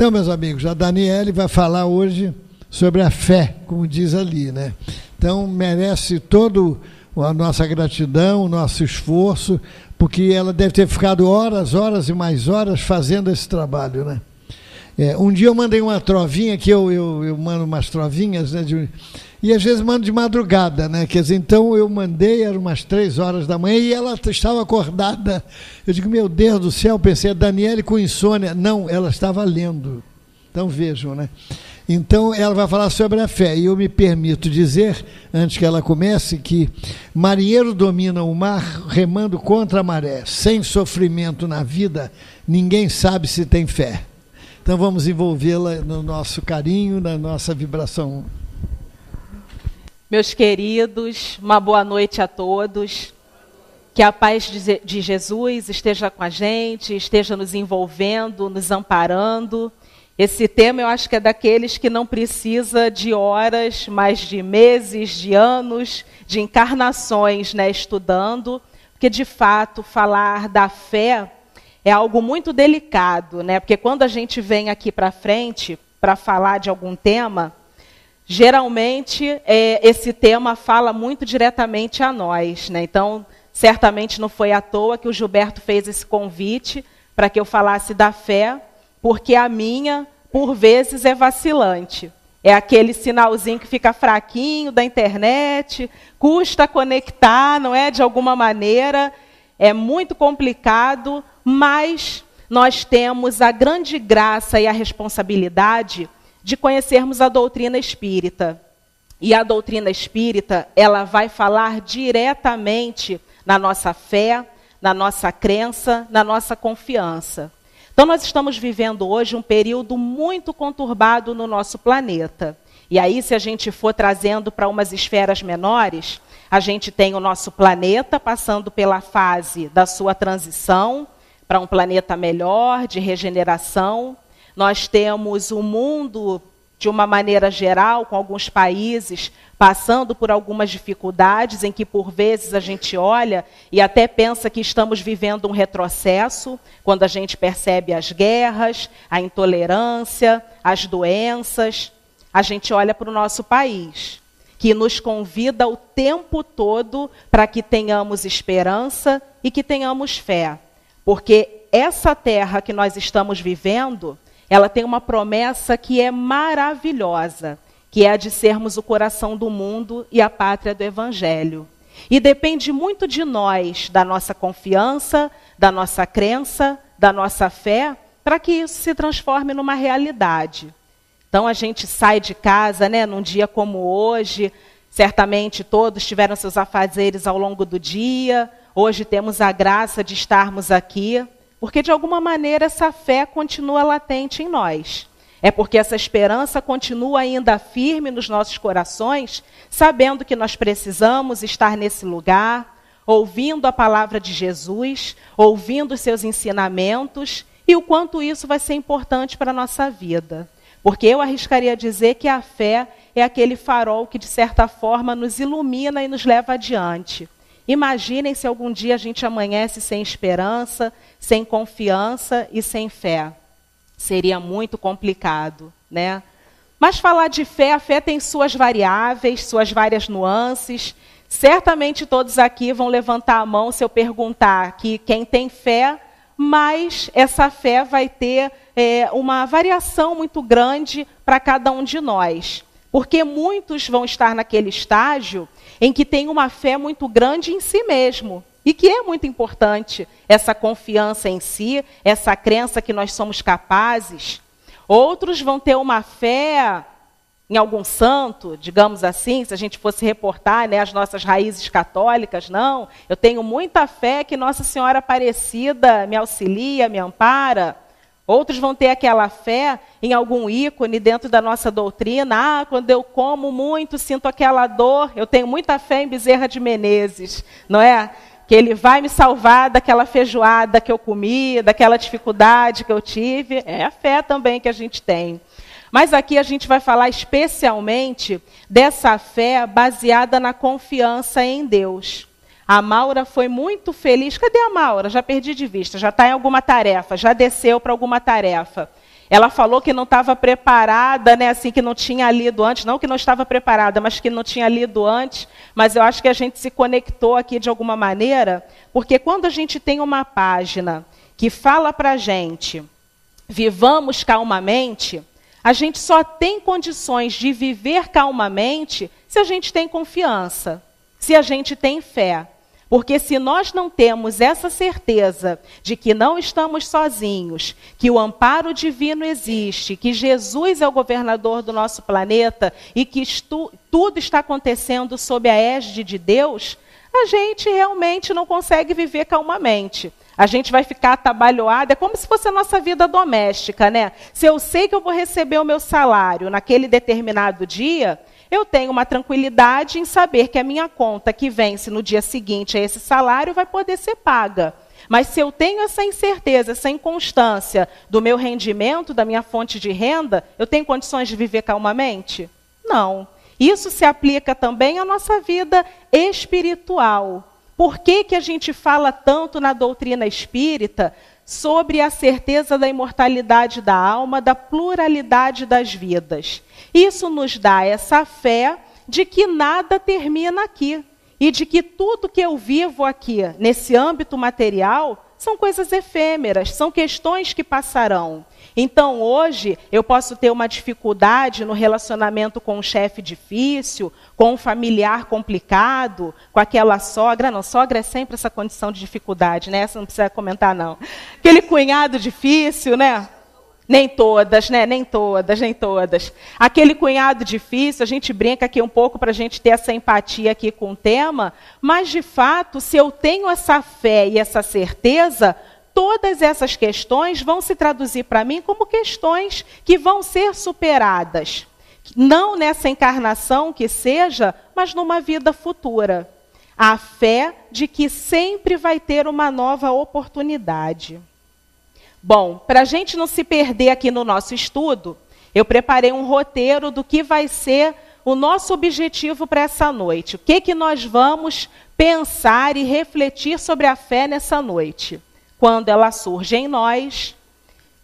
Então, meus amigos, a Daniele vai falar hoje sobre a fé, como diz ali, né? Então, merece toda a nossa gratidão, o nosso esforço, porque ela deve ter ficado horas, horas e mais horas fazendo esse trabalho, né? Um dia eu mandei uma trovinha, que eu mando umas trovinhas, né, e às vezes mando de madrugada, né? Quer dizer, então eu mandei, eram umas 3 horas da manhã, e ela estava acordada. Eu digo, meu Deus do céu, pensei, a Daniele com insônia. Não, ela estava lendo. Então vejam, né? Então ela vai falar sobre a fé, e eu me permito dizer, antes que ela comece, que marinheiro domina o mar remando contra a maré. Sem sofrimento na vida, ninguém sabe se tem fé. Então vamos envolvê-la no nosso carinho, na nossa vibração. Meus queridos, uma boa noite a todos. Que a paz de Jesus esteja com a gente, esteja nos envolvendo, nos amparando. Esse tema eu acho que é daqueles que não precisa de horas, mas de meses, de anos, de encarnações, né, estudando, porque de fato falar da fé é algo muito delicado, né? Porque quando a gente vem aqui para frente para falar de algum tema, geralmente esse tema fala muito diretamente a nós, né? Então, certamente não foi à toa que o Gilberto fez esse convite para que eu falasse da fé, porque a minha, por vezes, é vacilante. É aquele sinalzinho que fica fraquinho da internet, custa conectar, não é? De alguma maneira, é muito complicado, mas nós temos a grande graça e a responsabilidade de conhecermos a doutrina espírita. E a doutrina espírita, ela vai falar diretamente na nossa fé, na nossa crença, na nossa confiança. Então, nós estamos vivendo hoje um período muito conturbado no nosso planeta. E aí, se a gente for trazendo para umas esferas menores, a gente tem o nosso planeta passando pela fase da sua transição para um planeta melhor, de regeneração. Nós temos o mundo, de uma maneira geral, com alguns países passando por algumas dificuldades, em que por vezes a gente olha e até pensa que estamos vivendo um retrocesso, quando a gente percebe as guerras, a intolerância, as doenças. A gente olha para o nosso país, que nos convida o tempo todo para que tenhamos esperança e que tenhamos fé. Porque essa terra que nós estamos vivendo, ela tem uma promessa que é maravilhosa, que é a de sermos o coração do mundo e a pátria do Evangelho. E depende muito de nós, da nossa confiança, da nossa crença, da nossa fé, para que isso se transforme numa realidade. Então a gente sai de casa, né, num dia como hoje, certamente todos tiveram seus afazeres ao longo do dia, hoje temos a graça de estarmos aqui, porque de alguma maneira essa fé continua latente em nós. É porque essa esperança continua ainda firme nos nossos corações, sabendo que nós precisamos estar nesse lugar, ouvindo a palavra de Jesus, ouvindo os seus ensinamentos, e o quanto isso vai ser importante para a nossa vida. Porque eu arriscaria dizer que a fé é aquele farol que, de certa forma, nos ilumina e nos leva adiante. Imaginem se algum dia a gente amanhece sem esperança, sem confiança e sem fé. Seria muito complicado, né? Mas falar de fé, a fé tem suas variáveis, suas várias nuances. Certamente todos aqui vão levantar a mão se eu perguntar que quem tem fé, mas essa fé vai ter uma variação muito grande para cada um de nós. Porque muitos vão estar naquele estágio em que tem uma fé muito grande em si mesmo. E que é muito importante essa confiança em si, essa crença que nós somos capazes. Outros vão ter uma fé em algum santo, digamos assim, se a gente fosse reportar, né, as nossas raízes católicas. Não, eu tenho muita fé que Nossa Senhora Aparecida me auxilia, me ampara. Outros vão ter aquela fé em algum ícone dentro da nossa doutrina. Ah, quando eu como muito, sinto aquela dor. Eu tenho muita fé em Bezerra de Menezes, não é? Que ele vai me salvar daquela feijoada que eu comi, daquela dificuldade que eu tive. É a fé também que a gente tem. Mas aqui a gente vai falar especialmente dessa fé baseada na confiança em Deus. A Maura foi muito feliz. Cadê a Maura? Já perdi de vista, já está em alguma tarefa, já desceu para alguma tarefa. Ela falou que não estava preparada, né, assim, que não tinha lido antes, não que não estava preparada, mas que não tinha lido antes, mas eu acho que a gente se conectou aqui de alguma maneira, porque quando a gente tem uma página que fala para a gente, vivamos calmamente, a gente só tem condições de viver calmamente se a gente tem confiança, se a gente tem fé. Porque se nós não temos essa certeza de que não estamos sozinhos, que o amparo divino existe, que Jesus é o governador do nosso planeta e que tudo está acontecendo sob a égide de Deus, a gente realmente não consegue viver calmamente. A gente vai ficar atabalhoado, é como se fosse a nossa vida doméstica, né? Se eu sei que eu vou receber o meu salário naquele determinado dia, eu tenho uma tranquilidade em saber que a minha conta que vence no dia seguinte a esse salário vai poder ser paga. Mas se eu tenho essa incerteza, essa inconstância do meu rendimento, da minha fonte de renda, eu tenho condições de viver calmamente? Não. Isso se aplica também à nossa vida espiritual. Por que que a gente fala tanto na doutrina espírita sobre a certeza da imortalidade da alma, da pluralidade das vidas? Isso nos dá essa fé de que nada termina aqui e de que tudo que eu vivo aqui, nesse âmbito material, são coisas efêmeras, são questões que passarão. Então, hoje, eu posso ter uma dificuldade no relacionamento com um chefe difícil, com um familiar complicado, com aquela sogra. Não, sogra é sempre essa condição de dificuldade, né? Essa não precisa comentar, não. Aquele cunhado difícil, né? Nem todas, né? Nem todas, nem todas. Aquele cunhado difícil, a gente brinca aqui um pouco para a gente ter essa empatia aqui com o tema, mas, de fato, se eu tenho essa fé e essa certeza, todas essas questões vão se traduzir para mim como questões que vão ser superadas. Não nessa encarnação que seja, mas numa vida futura. A fé de que sempre vai ter uma nova oportunidade. Bom, para a gente não se perder aqui no nosso estudo, eu preparei um roteiro do que vai ser o nosso objetivo para essa noite. O que nós vamos pensar e refletir sobre a fé nessa noite? Quando ela surge em nós,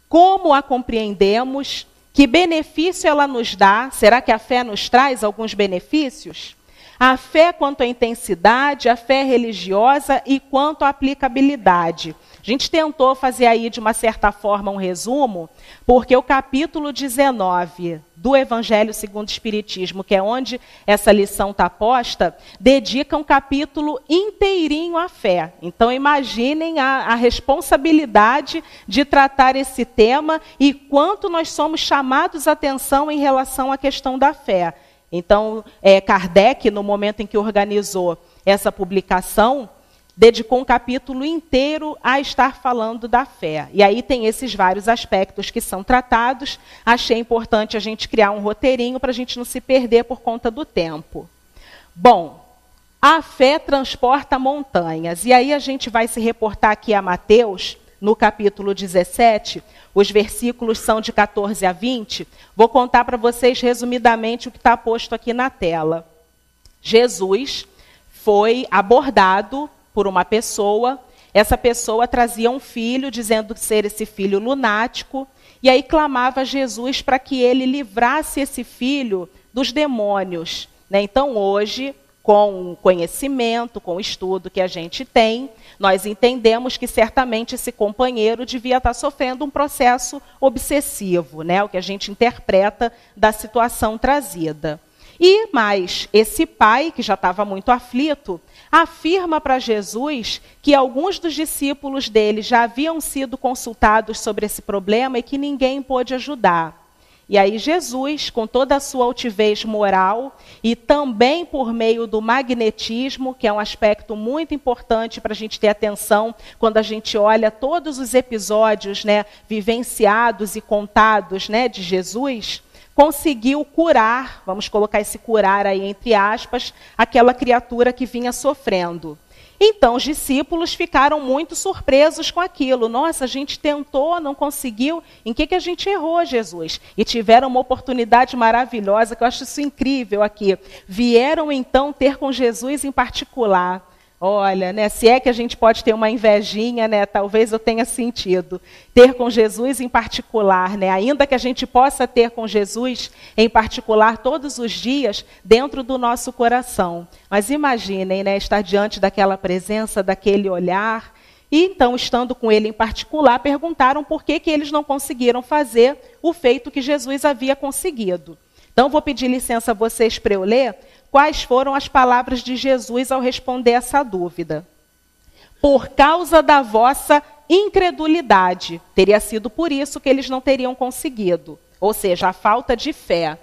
como a compreendemos, que benefício ela nos dá, será que a fé nos traz alguns benefícios? A fé quanto à intensidade, a fé religiosa e quanto à aplicabilidade. A gente tentou fazer aí, de uma certa forma, um resumo, porque o capítulo 19 do Evangelho segundo o Espiritismo, que é onde essa lição está posta, dedica um capítulo inteirinho à fé. Então, imaginem a responsabilidade de tratar esse tema e quanto nós somos chamados a atenção em relação à questão da fé. Então, Kardec, no momento em que organizou essa publicação, dedicou um capítulo inteiro a estar falando da fé. E aí tem esses vários aspectos que são tratados. Achei importante a gente criar um roteirinho para a gente não se perder por conta do tempo. Bom, a fé transporta montanhas. E aí a gente vai se reportar aqui a Mateus, no capítulo 17, os versículos são de 14 a 20. Vou contar para vocês resumidamente o que está posto aqui na tela. Jesus foi abordado por uma pessoa, essa pessoa trazia um filho, dizendo ser esse filho lunático, e aí clamava a Jesus para que ele livrasse esse filho dos demônios. Né? Então, hoje, com o conhecimento, com o estudo que a gente tem, nós entendemos que certamente esse companheiro devia estar sofrendo um processo obsessivo, né? O que a gente interpreta da situação trazida. E mais, esse pai, que já estava muito aflito, afirma para Jesus que alguns dos discípulos dele já haviam sido consultados sobre esse problema e que ninguém pôde ajudar. E aí Jesus, com toda a sua altivez moral e também por meio do magnetismo, que é um aspecto muito importante para a gente ter atenção quando a gente olha todos os episódios, né, vivenciados e contados, né, de Jesus, conseguiu curar, vamos colocar esse curar aí entre aspas, aquela criatura que vinha sofrendo. Então, os discípulos ficaram muito surpresos com aquilo. Nossa, a gente tentou, não conseguiu. Em que a gente errou, Jesus? E tiveram uma oportunidade maravilhosa, que eu acho isso incrível aqui. Vieram, então, ter com Jesus em particular. Olha, né, se é que a gente pode ter uma invejinha, né, talvez eu tenha sentido. Ter com Jesus em particular, né, ainda que a gente possa ter com Jesus em particular todos os dias dentro do nosso coração. Mas imaginem, né, estar diante daquela presença, daquele olhar. E então, estando com ele em particular, perguntaram por que eles não conseguiram fazer o feito que Jesus havia conseguido. Então, vou pedir licença a vocês para eu ler quais foram as palavras de Jesus ao responder essa dúvida. Por causa da vossa incredulidade. Teria sido por isso que eles não teriam conseguido. Ou seja, a falta de fé.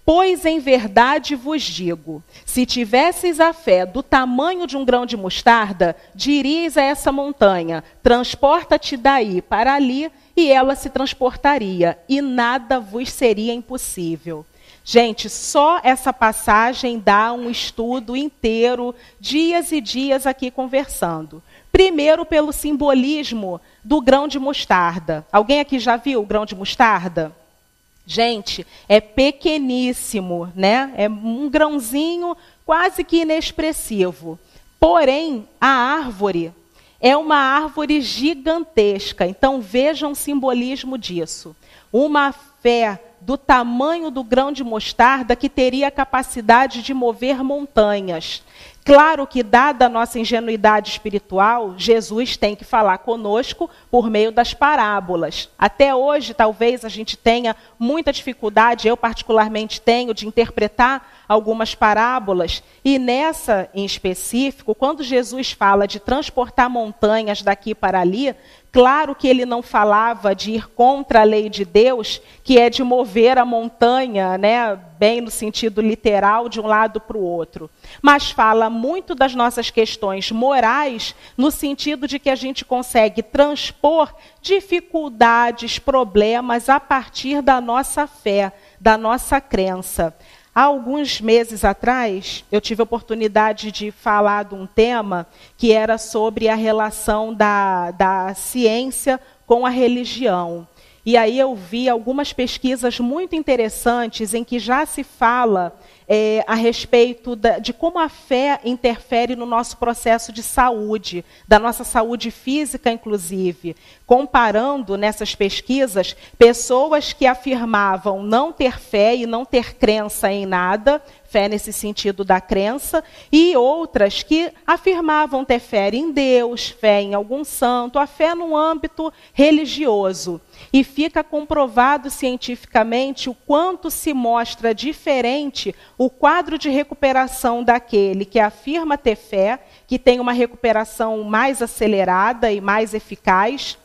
Pois em verdade vos digo, se tivesseis a fé do tamanho de um grão de mostarda, diríeis a essa montanha, transporta-te daí para ali, e ela se transportaria, e nada vos seria impossível. Gente, só essa passagem dá um estudo inteiro, dias e dias aqui conversando. Primeiro, pelo simbolismo do grão de mostarda. Alguém aqui já viu o grão de mostarda? Gente, é pequeníssimo, né? É um grãozinho quase que inexpressivo. Porém, a árvore é uma árvore gigantesca. Então, vejam o simbolismo disso. Uma fé do tamanho do grão de mostarda que teria a capacidade de mover montanhas. Claro que, dada a nossa ingenuidade espiritual, Jesus tem que falar conosco por meio das parábolas. Até hoje, talvez, a gente tenha muita dificuldade, eu particularmente tenho, de interpretar algumas parábolas. E nessa, em específico, quando Jesus fala de transportar montanhas daqui para ali, claro que ele não falava de ir contra a lei de Deus, que é de mover a montanha, né, bem no sentido literal, de um lado para o outro. Mas fala muito das nossas questões morais, no sentido de que a gente consegue transpor dificuldades, problemas a partir da nossa fé, da nossa crença. Há alguns meses atrás, eu tive a oportunidade de falar de um tema que era sobre a relação da ciência com a religião. E aí eu vi algumas pesquisas muito interessantes em que já se fala a respeito de como a fé interfere no nosso processo de saúde, da nossa saúde física, inclusive. Comparando nessas pesquisas, pessoas que afirmavam não ter fé e não ter crença em nada, fé nesse sentido da crença, e outras que afirmavam ter fé em Deus, fé em algum santo, a fé no âmbito religioso. E fica comprovado cientificamente o quanto se mostra diferente o quadro de recuperação daquele que afirma ter fé, que tem uma recuperação mais acelerada e mais eficaz,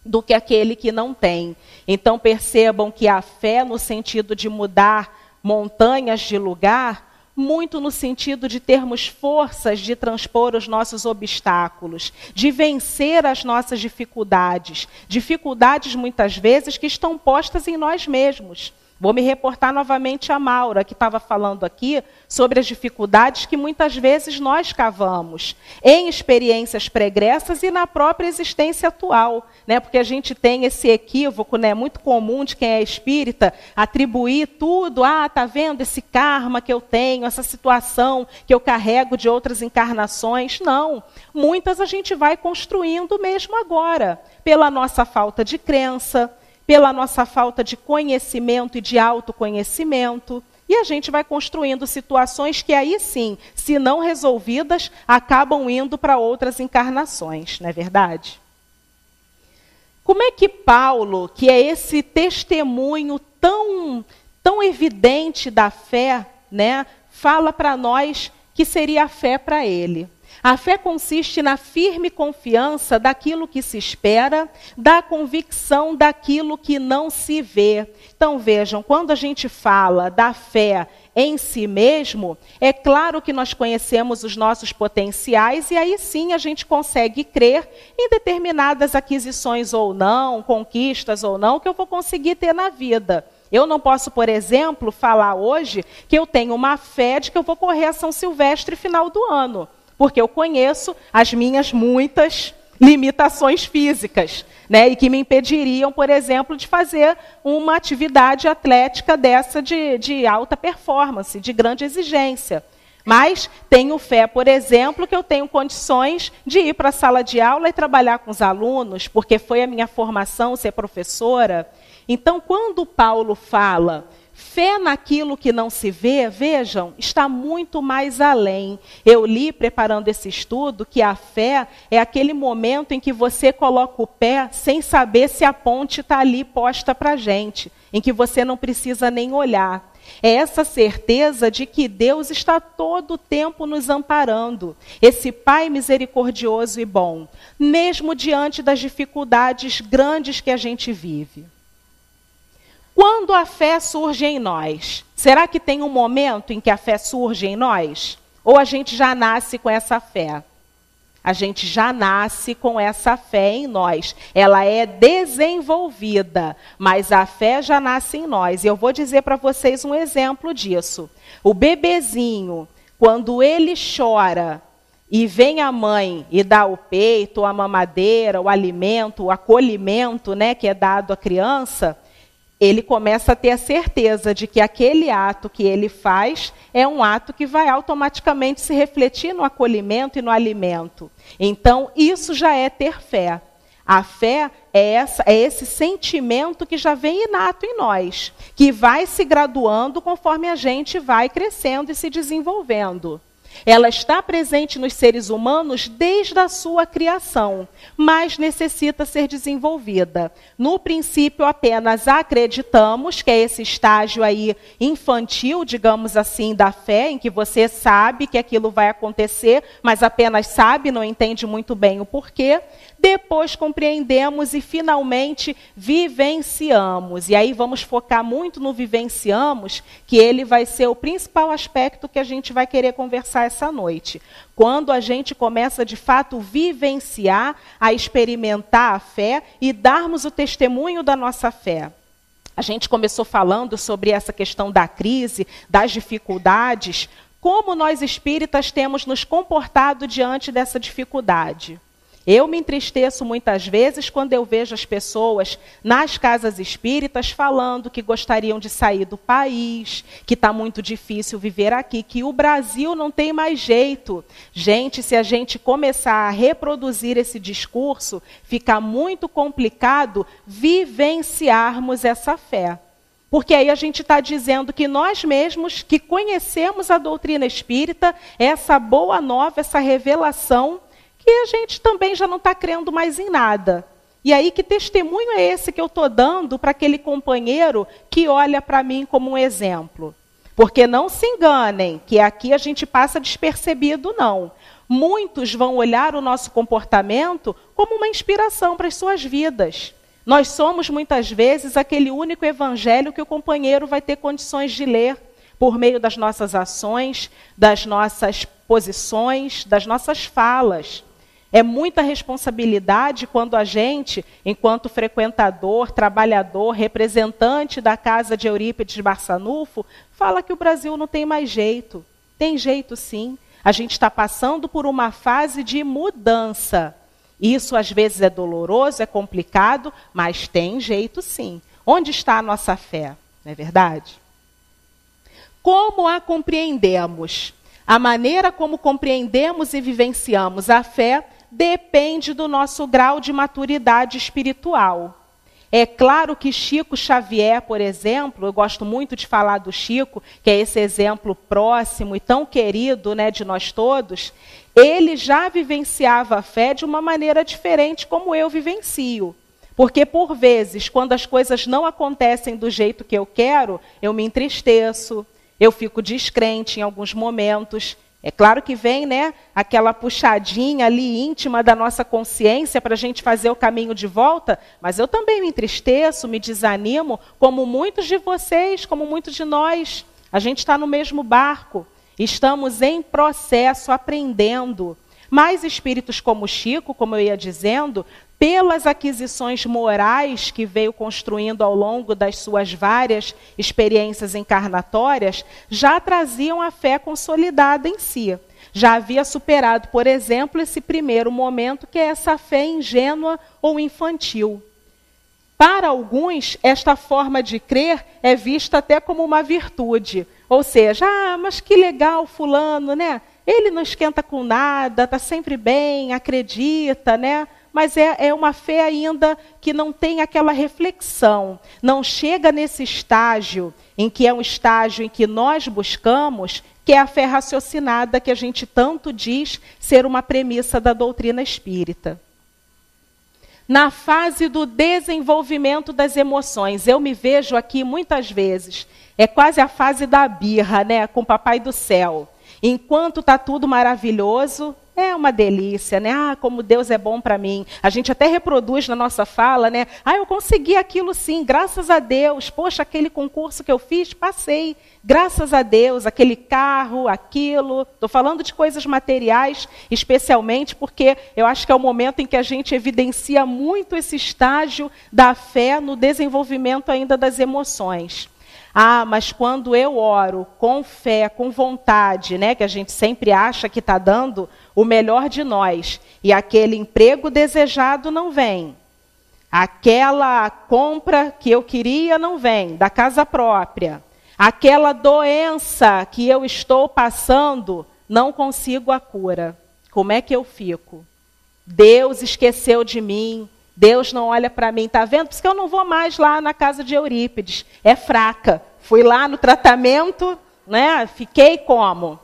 do que aquele que não tem. Então percebam que a fé, no sentido de mudar montanhas de lugar, muito no sentido de termos forças de transpor os nossos obstáculos, de vencer as nossas dificuldades. Dificuldades, muitas vezes, que estão postas em nós mesmos. Vou me reportar novamente a Maura, que estava falando aqui sobre as dificuldades que muitas vezes nós cavamos em experiências pregressas e na própria existência atual, né? Porque a gente tem esse equívoco, né, muito comum de quem é espírita, atribuir tudo, tá vendo esse karma que eu tenho, essa situação que eu carrego de outras encarnações. Não, muitas a gente vai construindo mesmo agora, pela nossa falta de crença, pela nossa falta de conhecimento e de autoconhecimento. E a gente vai construindo situações que aí sim, se não resolvidas, acabam indo para outras encarnações, não é verdade? Como é que Paulo, que é esse testemunho tão evidente da fé, né, fala para nós que seria a fé para ele? A fé consiste na firme confiança daquilo que se espera, da convicção daquilo que não se vê. Então vejam, quando a gente fala da fé em si mesmo, é claro que nós conhecemos os nossos potenciais e aí sim a gente consegue crer em determinadas aquisições ou não, conquistas ou não, que eu vou conseguir ter na vida. Eu não posso, por exemplo, falar hoje que eu tenho uma fé de que eu vou correr a São Silvestre final do ano, porque eu conheço as minhas muitas limitações físicas, né, e que me impediriam, por exemplo, de fazer uma atividade atlética dessa de alta performance, de grande exigência. Mas tenho fé, por exemplo, que eu tenho condições de ir para a sala de aula e trabalhar com os alunos, porque foi a minha formação ser professora. Então, quando Paulo fala fé naquilo que não se vê, vejam, está muito mais além. Eu li, preparando esse estudo, que a fé é aquele momento em que você coloca o pé sem saber se a ponte está ali posta para a gente, em que você não precisa nem olhar. É essa certeza de que Deus está todo o tempo nos amparando. Esse Pai misericordioso e bom, mesmo diante das dificuldades grandes que a gente vive. Quando a fé surge em nós, será que tem um momento em que a fé surge em nós? Ou a gente já nasce com essa fé? A gente já nasce com essa fé em nós. Ela é desenvolvida, mas a fé já nasce em nós. E eu vou dizer para vocês um exemplo disso. O bebezinho, quando ele chora e vem a mãe e dá o peito, a mamadeira, o alimento, o acolhimento, né, que é dado à criança, ele começa a ter a certeza de que aquele ato que ele faz é um ato que vai automaticamente se refletir no acolhimento e no alimento. Então, isso já é ter fé. A fé é esse sentimento que já vem inato em nós, que vai se graduando conforme a gente vai crescendo e se desenvolvendo. Ela está presente nos seres humanos desde a sua criação, mas necessita ser desenvolvida. No princípio, apenas acreditamos, que é esse estágio aí infantil, digamos assim, da fé, em que você sabe que aquilo vai acontecer, mas apenas sabe, não entende muito bem o porquê. Depois compreendemos e finalmente vivenciamos. E aí vamos focar muito no vivenciamos, que ele vai ser o principal aspecto que a gente vai querer conversar essa noite. Quando a gente começa de fato vivenciar, a experimentar a fé e darmos o testemunho da nossa fé. A gente começou falando sobre essa questão da crise, das dificuldades, como nós espíritas temos nos comportado diante dessa dificuldade. Eu me entristeço muitas vezes quando eu vejo as pessoas nas casas espíritas falando que gostariam de sair do país, que está muito difícil viver aqui, que o Brasil não tem mais jeito. Gente, se a gente começar a reproduzir esse discurso, fica muito complicado vivenciarmos essa fé. Porque aí a gente está dizendo que nós mesmos, que conhecemos a doutrina espírita, essa boa nova, essa revelação, que a gente também já não está crendo mais em nada. E aí, que testemunho é esse que eu estou dando para aquele companheiro que olha para mim como um exemplo? Porque não se enganem, que aqui a gente passa despercebido, não. Muitos vão olhar o nosso comportamento como uma inspiração para as suas vidas. Nós somos, muitas vezes, aquele único evangelho que o companheiro vai ter condições de ler por meio das nossas ações, das nossas posições, das nossas falas. É muita responsabilidade quando a gente, enquanto frequentador, trabalhador, representante da casa de Eurípides Barçanufo, fala que o Brasil não tem mais jeito. Tem jeito sim. A gente está passando por uma fase de mudança. Isso às vezes é doloroso, é complicado, mas tem jeito sim. Onde está a nossa fé? Não é verdade? Como a compreendemos? A maneira como compreendemos e vivenciamos a fé depende do nosso grau de maturidade espiritual. É claro que Chico Xavier, por exemplo, eu gosto muito de falar do Chico, que é esse exemplo próximo e tão querido, né, de nós todos, ele já vivenciava a fé de uma maneira diferente como eu vivencio. Porque, por vezes, quando as coisas não acontecem do jeito que eu quero, eu me entristeço, eu fico descrente em alguns momentos. É claro que vem, né, aquela puxadinha ali íntima da nossa consciência para a gente fazer o caminho de volta, mas eu também me entristeço, me desanimo, como muitos de vocês, como muitos de nós. A gente está no mesmo barco, estamos em processo, aprendendo. Mas espíritos como Chico, como eu ia dizendo, pelas aquisições morais que veio construindo ao longo das suas várias experiências encarnatórias, já traziam a fé consolidada em si. Já havia superado, por exemplo, esse primeiro momento, que é essa fé ingênua ou infantil. Para alguns, esta forma de crer é vista até como uma virtude, Ou seja, mas que legal fulano, né? Ele não esquenta com nada, está sempre bem, acredita, né? Mas é uma fé ainda que não tem aquela reflexão, não chega nesse estágio, em que é um estágio em que nós buscamos, que é a fé raciocinada, que a gente tanto diz ser uma premissa da doutrina espírita. Na fase do desenvolvimento das emoções, eu me vejo aqui muitas vezes, é quase a fase da birra, né, com o Papai do Céu. Enquanto está tudo maravilhoso, é uma delícia, né? Como Deus é bom para mim. A gente até reproduz na nossa fala, né? Eu consegui aquilo sim, graças a Deus. Poxa, aquele concurso que eu fiz, passei. Graças a Deus, aquele carro, aquilo. Estou falando de coisas materiais, especialmente porque eu acho que é o momento em que a gente evidencia muito esse estágio da fé no desenvolvimento ainda das emoções. Mas quando eu oro com fé, com vontade, né, que a gente sempre acha que está dando o melhor de nós, e aquele emprego desejado não vem, aquela compra que eu queria não vem, da casa própria, aquela doença que eu estou passando, não consigo a cura. Como é que eu fico? Deus esqueceu de mim. Deus não olha para mim, está vendo? Por isso que eu não vou mais lá na casa de Eurípides. É fraca. Fui lá no tratamento, né? Fiquei como?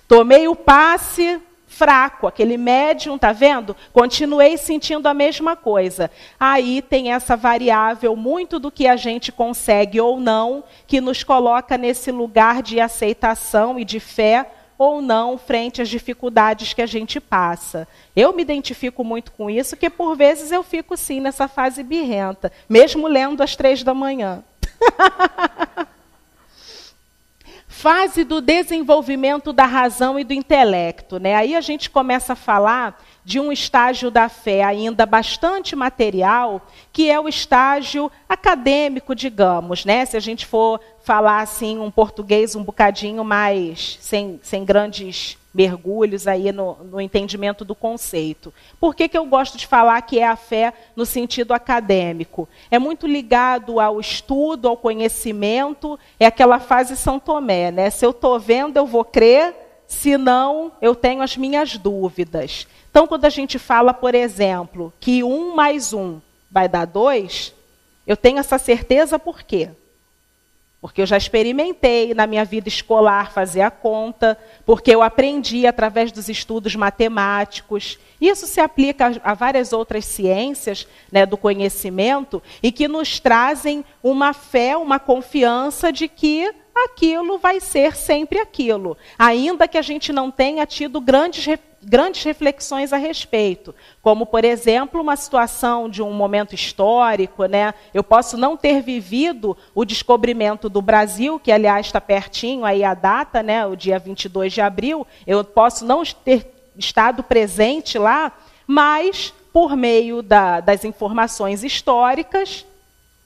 Tomei o passe fraco, aquele médium, está vendo? Continuei sentindo a mesma coisa. Aí tem essa variável, muito do que a gente consegue ou não, que nos coloca nesse lugar de aceitação e de fé, ou não, frente às dificuldades que a gente passa. Eu me identifico muito com isso, que por vezes eu fico sim nessa fase birrenta, mesmo lendo às 3 da manhã. Fase do desenvolvimento da razão e do intelecto, né? Aí a gente começa a falar de um estágio da fé ainda bastante material, que é o estágio acadêmico, digamos, né? Se a gente for falar assim um português um bocadinho mais, sem grandes mergulhos aí no entendimento do conceito. Por que eu gosto de falar que é a fé no sentido acadêmico? É muito ligado ao estudo, ao conhecimento, é aquela fase São Tomé, né? Se eu estou vendo, eu vou crer, se não, eu tenho as minhas dúvidas. Então, quando a gente fala, por exemplo, que 1 mais 1 vai dar 2, eu tenho essa certeza por quê? Porque eu já experimentei na minha vida escolar fazer a conta, porque eu aprendi através dos estudos matemáticos. Isso se aplica a várias outras ciências, né, do conhecimento, e que nos trazem uma fé, uma confiança de que aquilo vai ser sempre aquilo, ainda que a gente não tenha tido grandes reflexões a respeito, como, por exemplo, uma situação de um momento histórico, né? Eu posso não ter vivido o descobrimento do Brasil, que, aliás, está pertinho aí a data, né? O dia 22 de abril, eu posso não ter estado presente lá, mas, por meio das informações históricas,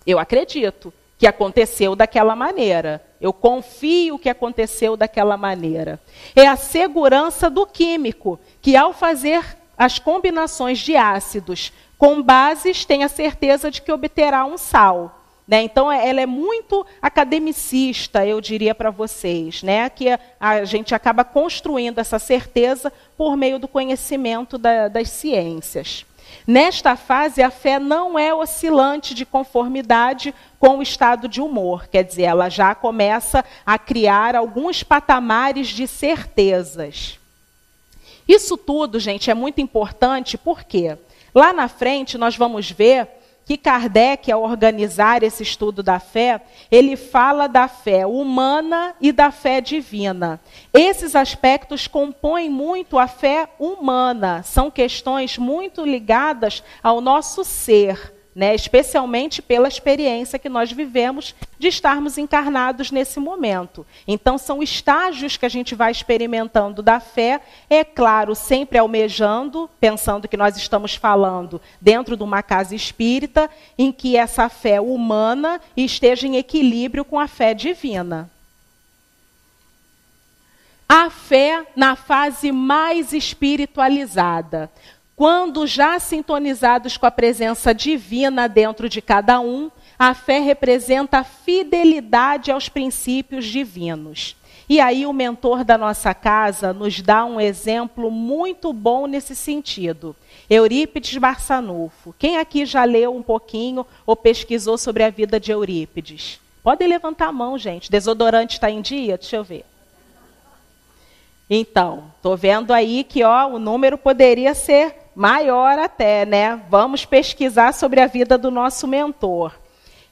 eu acredito que aconteceu daquela maneira. Eu confio que aconteceu daquela maneira. É a segurança do químico, que ao fazer as combinações de ácidos com bases, tem a certeza de que obterá um sal. Né? Então, ela é muito academicista, eu diria para vocês, né? Que a gente acaba construindo essa certeza por meio do conhecimento das ciências. Nesta fase, a fé não é oscilante de conformidade com o estado de humor. Quer dizer, ela já começa a criar alguns patamares de certezas. Isso tudo, gente, é muito importante porque lá na frente nós vamos ver que Kardec, ao organizar esse estudo da fé, ele fala da fé humana e da fé divina. Esses aspectos compõem muito a fé humana, são questões muito ligadas ao nosso ser, né? Especialmente pela experiência que nós vivemos de estarmos encarnados nesse momento. Então, são estágios que a gente vai experimentando da fé, é claro, sempre almejando, pensando que nós estamos falando dentro de uma casa espírita, em que essa fé humana esteja em equilíbrio com a fé divina. A fé na fase mais espiritualizada. Quando já sintonizados com a presença divina dentro de cada um, a fé representa a fidelidade aos princípios divinos. E aí o mentor da nossa casa nos dá um exemplo muito bom nesse sentido. Eurípides Barçanufo. Quem aqui já leu um pouquinho ou pesquisou sobre a vida de Eurípides? Podem levantar a mão, gente. Desodorante está em dia? Deixa eu ver. Então, estou vendo aí que o número poderia ser maior até, né? Vamos pesquisar sobre a vida do nosso mentor.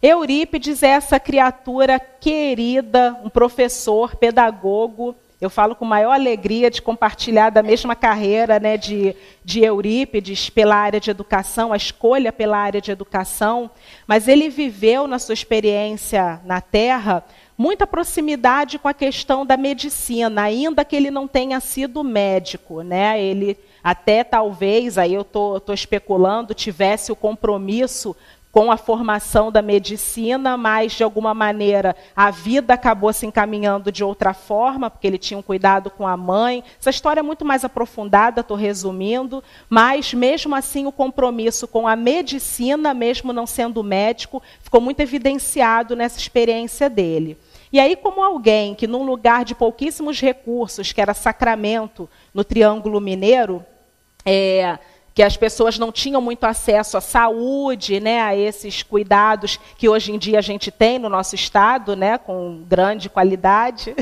Eurípides é essa criatura querida, um professor, pedagogo. Eu falo com maior alegria de compartilhar da mesma carreira, né, de Eurípides pela área de educação, a escolha pela área de educação. Mas ele viveu na sua experiência na Terra muita proximidade com a questão da medicina, ainda que ele não tenha sido médico, né? Ele até talvez, aí eu estou especulando, tivesse o compromisso com a formação da medicina, mas, de alguma maneira, a vida acabou se encaminhando de outra forma, porque ele tinha um cuidado com a mãe. Essa história é muito mais aprofundada, estou resumindo, mas, mesmo assim, o compromisso com a medicina, mesmo não sendo médico, ficou muito evidenciado nessa experiência dele. E aí, como alguém que, num lugar de pouquíssimos recursos, que era Sacramento, no Triângulo Mineiro, que as pessoas não tinham muito acesso à saúde, né, a esses cuidados que hoje em dia a gente tem no nosso estado, né, com grande qualidade.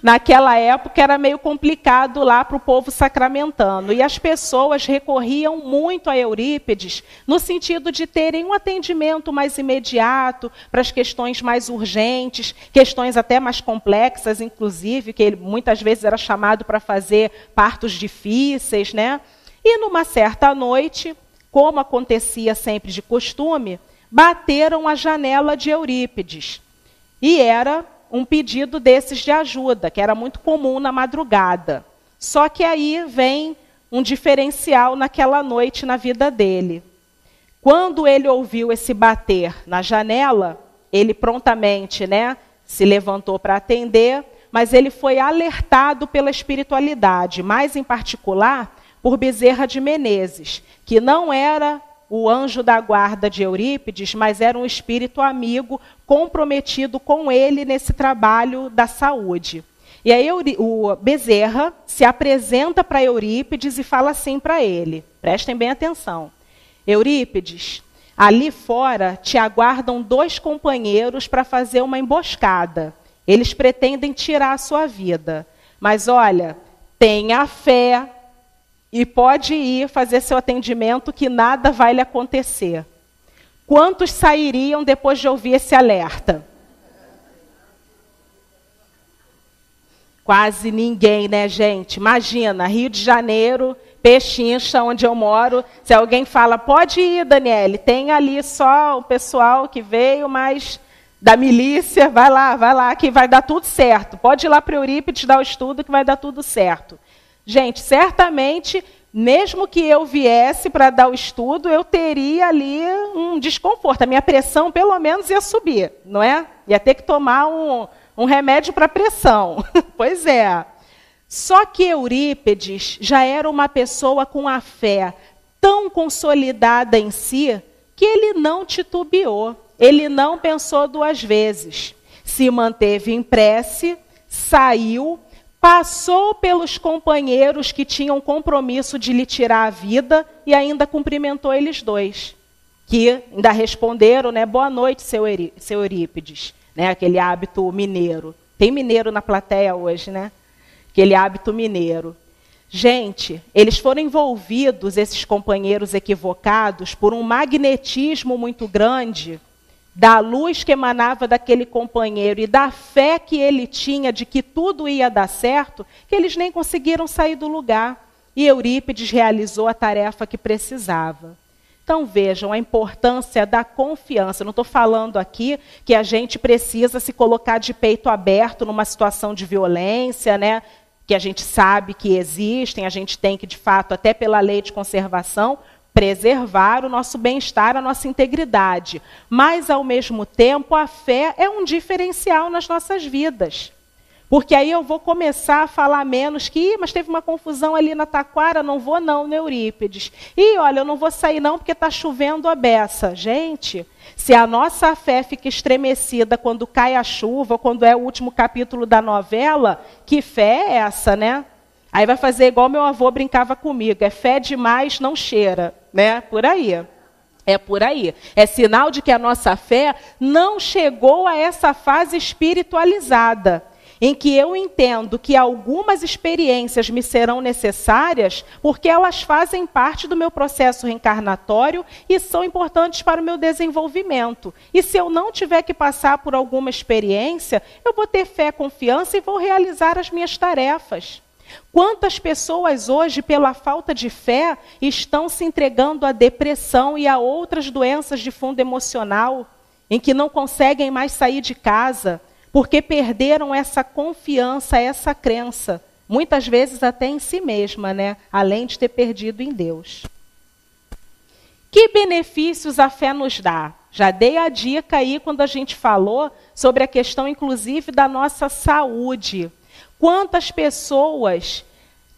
Naquela época era meio complicado lá para o povo sacramentano. E as pessoas recorriam muito a Eurípides no sentido de terem um atendimento mais imediato para as questões mais urgentes, questões até mais complexas, inclusive, que ele muitas vezes era chamado para fazer partos difíceis, né? E numa certa noite, como acontecia sempre de costume, bateram a janela de Eurípides. E era um pedido desses de ajuda, que era muito comum na madrugada. Só que aí vem um diferencial naquela noite na vida dele. Quando ele ouviu esse bater na janela, ele prontamente, né, se levantou para atender, mas ele foi alertado pela espiritualidade, mais em particular por Bezerra de Menezes, que não era o anjo da guarda de Eurípides, mas era um espírito amigo comprometido com ele nesse trabalho da saúde. E aí o Bezerra se apresenta para Eurípides e fala assim para ele, prestem bem atenção: Eurípides, ali fora te aguardam 2 companheiros para fazer uma emboscada. Eles pretendem tirar a sua vida. Mas olha, tenha fé e pode ir fazer seu atendimento que nada vai lhe acontecer. Quantos sairiam depois de ouvir esse alerta? Quase ninguém, né, gente? Imagina, Rio de Janeiro, Pechincha, onde eu moro, se alguém fala, pode ir, Daniele, tem ali só o pessoal que veio, mas da milícia, vai lá, que vai dar tudo certo. Pode ir lá para Eurípides dar o estudo que vai dar tudo certo. Gente, certamente, mesmo que eu viesse para dar o estudo, eu teria ali um desconforto. A minha pressão, pelo menos, ia subir, não é? Ia ter que tomar um remédio para pressão. Pois é. Só que Eurípides já era uma pessoa com a fé tão consolidada em si que ele não titubeou. Ele não pensou 2 vezes. Se manteve em prece, saiu, passou pelos companheiros que tinham compromisso de lhe tirar a vida e ainda cumprimentou eles 2. Que ainda responderam, né, boa noite, seu Eurípides. Né, aquele hábito mineiro. Tem mineiro na plateia hoje, né? Aquele hábito mineiro. Gente, eles foram envolvidos, esses companheiros equivocados, por um magnetismo muito grande da luz que emanava daquele companheiro e da fé que ele tinha de que tudo ia dar certo, que eles nem conseguiram sair do lugar. E Eurípides realizou a tarefa que precisava. Então vejam a importância da confiança. Eu não estou falando aqui que a gente precisa se colocar de peito aberto numa situação de violência, né? Que a gente sabe que existem, a gente tem que, de fato, até pela lei de conservação, preservar o nosso bem-estar, a nossa integridade. Mas, ao mesmo tempo, a fé é um diferencial nas nossas vidas. Porque aí eu vou começar a falar menos que, mas teve uma confusão ali na taquara, não vou não, né, Eurípides? E olha, eu não vou sair não porque está chovendo a beça. Gente, se a nossa fé fica estremecida quando cai a chuva, ou quando é o último capítulo da novela, que fé é essa, né? Aí vai fazer igual meu avô brincava comigo, é fé demais, não cheira, né? Por aí. É por aí. É sinal de que a nossa fé não chegou a essa fase espiritualizada, em que eu entendo que algumas experiências me serão necessárias porque elas fazem parte do meu processo reencarnatório e são importantes para o meu desenvolvimento. E se eu não tiver que passar por alguma experiência, eu vou ter fé, confiança e vou realizar as minhas tarefas. Quantas pessoas hoje, pela falta de fé, estão se entregando à depressão e a outras doenças de fundo emocional, em que não conseguem mais sair de casa, porque perderam essa confiança, essa crença, muitas vezes até em si mesma, né? Além de ter perdido em Deus. Que benefícios a fé nos dá? Já dei a dica aí quando a gente falou sobre a questão, inclusive, da nossa saúde. Quantas pessoas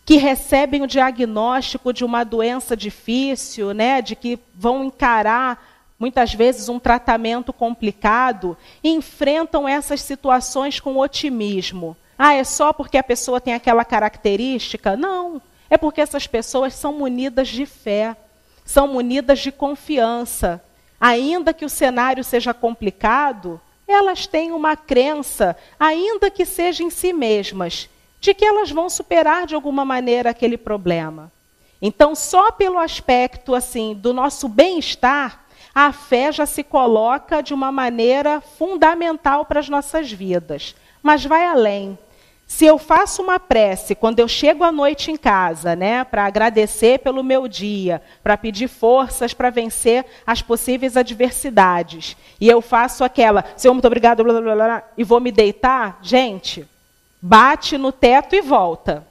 que recebem o diagnóstico de uma doença difícil, né? De que vão encarar muitas vezes um tratamento complicado, e enfrentam essas situações com otimismo. Ah, é só porque a pessoa tem aquela característica? Não, é porque essas pessoas são munidas de fé, são munidas de confiança. Ainda que o cenário seja complicado, elas têm uma crença, ainda que seja em si mesmas, de que elas vão superar de alguma maneira aquele problema. Então, só pelo aspecto assim do nosso bem-estar, a fé já se coloca de uma maneira fundamental para as nossas vidas. Mas vai além. Se eu faço uma prece quando eu chego à noite em casa, né, para agradecer pelo meu dia, para pedir forças para vencer as possíveis adversidades, e eu faço aquela, Senhor, muito obrigado, blá, blá, blá, e vou me deitar, gente, bate no teto e volta.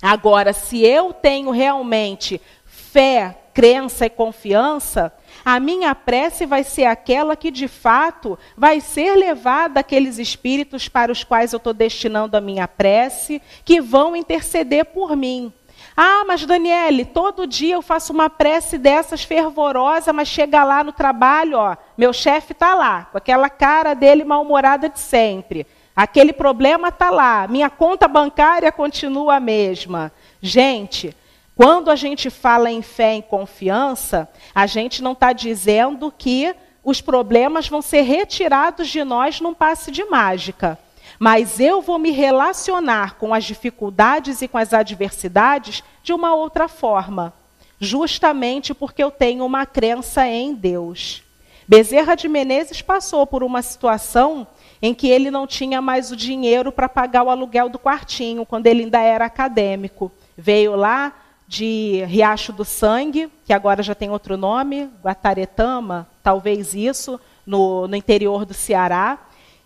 Agora, se eu tenho realmente fé, crença e confiança, a minha prece vai ser aquela que, de fato, vai ser levada àqueles espíritos para os quais eu estou destinando a minha prece, que vão interceder por mim. Ah, mas Daniele, todo dia eu faço uma prece dessas fervorosa, mas chega lá no trabalho, ó, meu chefe está lá, com aquela cara dele mal-humorada de sempre. Aquele problema está lá, minha conta bancária continua a mesma. Gente, quando a gente fala em fé e confiança, a gente não está dizendo que os problemas vão ser retirados de nós num passe de mágica. Mas eu vou me relacionar com as dificuldades e com as adversidades de uma outra forma, justamente porque eu tenho uma crença em Deus. Bezerra de Menezes passou por uma situação em que ele não tinha mais o dinheiro para pagar o aluguel do quartinho, quando ele ainda era acadêmico. Veio lá de Riacho do Sangue, que agora já tem outro nome, Guataretama, talvez isso, no interior do Ceará,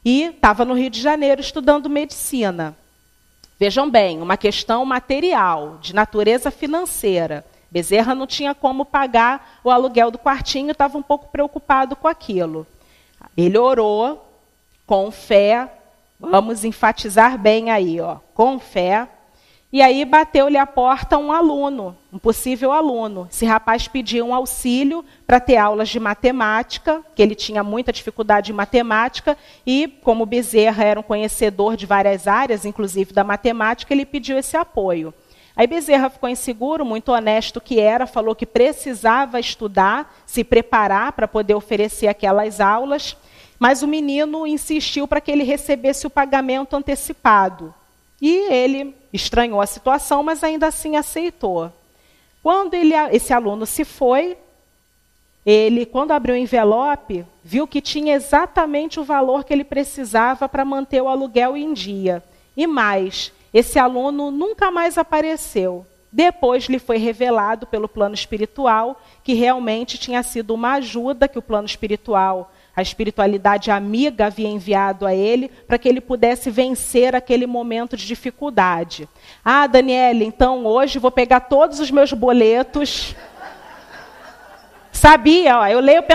e estava no Rio de Janeiro estudando medicina. Vejam bem, uma questão material, de natureza financeira. Bezerra não tinha como pagar o aluguel do quartinho, estava um pouco preocupado com aquilo. Ele orou com fé, vamos enfatizar bem aí, ó, com fé. E aí bateu-lhe à porta um aluno, um possível aluno. Esse rapaz pediu um auxílio para ter aulas de matemática, que ele tinha muita dificuldade em matemática, e como Bezerra era um conhecedor de várias áreas, inclusive da matemática, ele pediu esse apoio. Aí Bezerra ficou inseguro, muito honesto que era, falou que precisava estudar, se preparar para poder oferecer aquelas aulas, mas o menino insistiu para que ele recebesse o pagamento antecipado. E ele estranhou a situação, mas ainda assim aceitou. Quando esse aluno se foi, ele, quando abriu o envelope, viu que tinha exatamente o valor que ele precisava para manter o aluguel em dia. E mais, esse aluno nunca mais apareceu. Depois lhe foi revelado pelo plano espiritual que realmente tinha sido uma ajuda que o plano espiritual, a espiritualidade amiga, havia enviado a ele para que ele pudesse vencer aquele momento de dificuldade. Ah, Daniele, então hoje vou pegar todos os meus boletos, Sabia, ó, eu leio o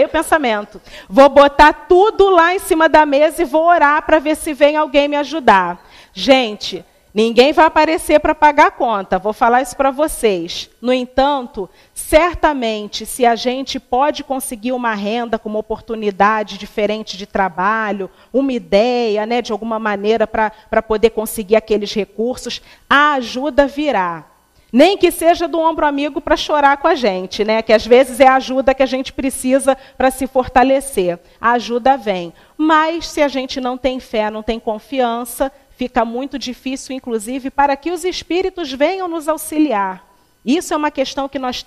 pensamento. Vou botar tudo lá em cima da mesa e vou orar para ver se vem alguém me ajudar. Gente, ninguém vai aparecer para pagar a conta, vou falar isso para vocês. No entanto, certamente, se a gente pode conseguir uma renda com uma oportunidade diferente de trabalho, uma ideia, né, de alguma maneira para poder conseguir aqueles recursos, a ajuda virá. Nem que seja do ombro amigo para chorar com a gente, né? Que às vezes é a ajuda que a gente precisa para se fortalecer. A ajuda vem. Mas se a gente não tem fé, não tem confiança, fica muito difícil, inclusive, para que os espíritos venham nos auxiliar. Isso é uma questão que nós